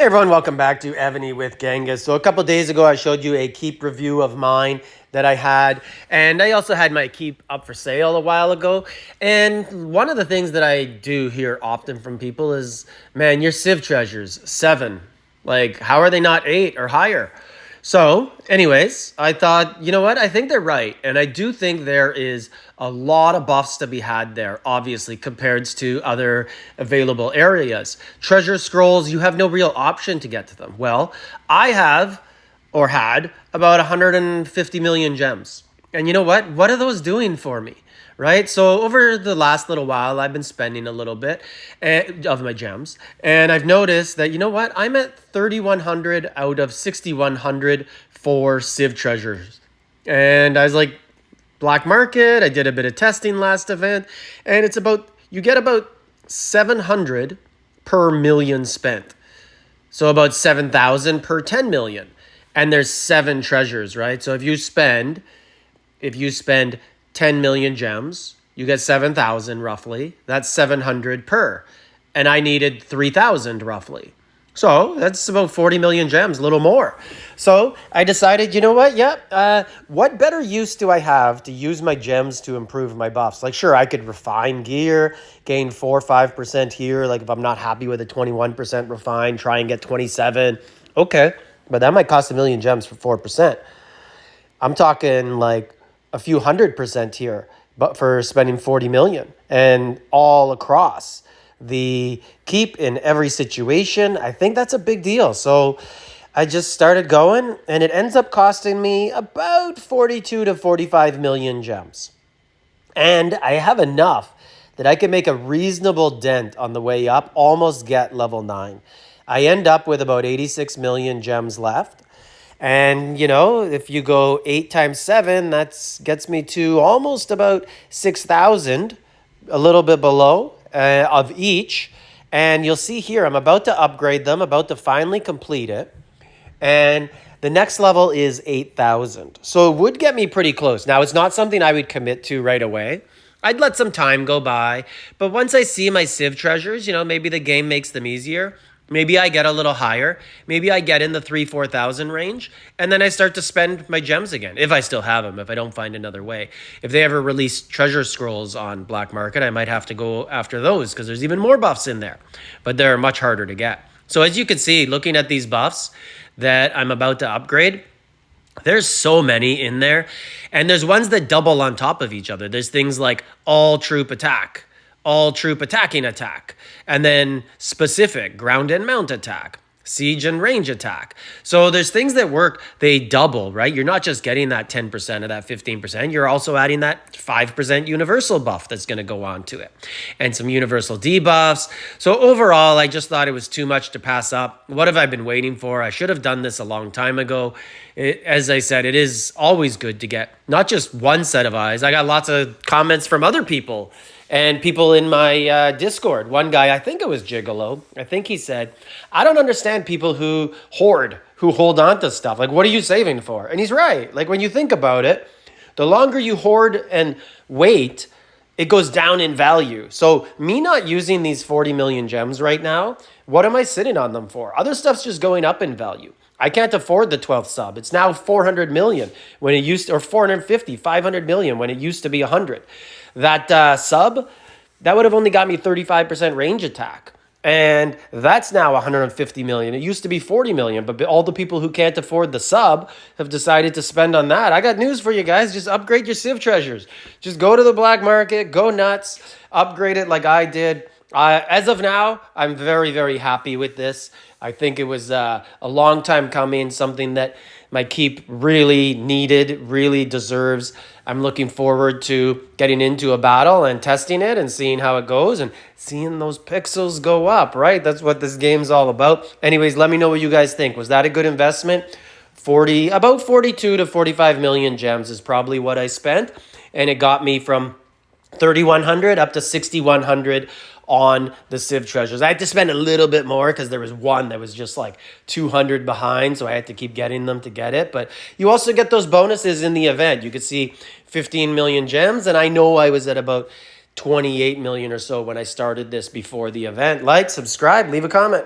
Hey everyone, welcome back to Evony with Genghis. So a couple days ago, I showed you a keep review of mine that I had, and I also had my keep up for sale a while ago. And one of the things that I do hear often from people is, man, your Civ treasures, 7. Like, how are they not 8 or higher? So, anyways, I thought, you know what? I think they're right. And I do think there is a lot of buffs to be had there, obviously, compared to other available areas. Treasure scrolls, you have no real option to get to them. Well, I have, or had, about 150 million gems. And you know what? What are those doing for me? Right? So over the last little while, I've been spending a little bit of my gems. And I've noticed that, you know what? I'm at 3,100 out of 6,100 for Civ treasures. And I was like, black market. I did a bit of testing last event. And it's about, you get about 700 per million spent. So about 7,000 per 10 million. And there's 7 treasures, right? So if you spend 10 million gems, you get 7,000 roughly. That's 700 per. And I needed 3,000 roughly. So that's about 40 million gems, a little more. So I decided, you know what? What better use do I have to use my gems to improve my buffs? Like, sure, I could refine gear, gain 4 or 5% here. Like if I'm not happy with a 21% refine, try and get 27. Okay, but that might cost 1 million gems for 4%. I'm talking like a few 100% here, but for spending 40 million and all across the keep in every situation, I think that's a big deal. So I just started going and it ends up costing me about 42 to 45 million gems. And I have enough that I can make a reasonable dent on the way up, almost get level 9. I end up with about 86 million gems left. And, you know, if you go 8 times 7, that gets me to almost about 6,000, a little bit below of each. And you'll see here, I'm about to upgrade them, about to finally complete it. And the next level is 8,000. So it would get me pretty close. Now, it's not something I would commit to right away. I'd let some time go by. But once I see my Civ treasures, you know, maybe the game makes them easier. Maybe I get a little higher. Maybe I get in the 3,000-4,000 range. And then I start to spend my gems again, if I still have them, if I don't find another way. If they ever release treasure scrolls on black market, I might have to go after those because there's even more buffs in there. But they're much harder to get. So as you can see, looking at these buffs that I'm about to upgrade, there's so many in there. And there's ones that double on top of each other. There's things like all troop attack, all troop attacking attack, and then specific ground and mount attack, siege and range attack. So there's things that work, they double, right? You're not just getting that 10% or that 15%, you're also adding that 5% universal buff that's going to go on to it and some universal debuffs. So overall, I just thought it was too much to pass up. What have I been waiting for? I should have done this a long time ago. As I said, it is always good to get not just one set of eyes. I got lots of comments from other people and people in my Discord. One guy, I think it was Gigolo, I think he said, I don't understand people who hoard, who hold on to stuff. Like, what are you saving for? And he's right. Like, when you think about it, the longer you hoard and wait, it goes down in value. So me not using these 40 million gems right now, what am I sitting on them for? Other stuff's just going up in value. I can't afford the 12th sub. It's now 400 million when it used to, or 450, 500 million when it used to be 100. That sub, that would have only got me 35% range attack. And that's now 150 million. It used to be 40 million, but all the people who can't afford the sub have decided to spend on that. I got news for you guys. Just upgrade your Civ treasures. Just go to the black market, go nuts, upgrade it like I did. As of now, I'm very, very happy with this. I think it was a long time coming, something that my keep really needed, really deserves. I'm looking forward to getting into a battle and testing it and seeing how it goes and seeing those pixels go up, right? That's what this game's all about. Anyways, let me know what you guys think. Was that a good investment? About 42 to 45 million gems is probably what I spent. And it got me from 3,100 up to 6,100 on the Civ treasures. I had to spend a little bit more because there was one that was just like 200 behind, so I had to keep getting them to get it. But you also get those bonuses in the event. You could see 15 million gems, and I know I was at about 28 million or so when I started this before the event. Like, subscribe, leave a comment.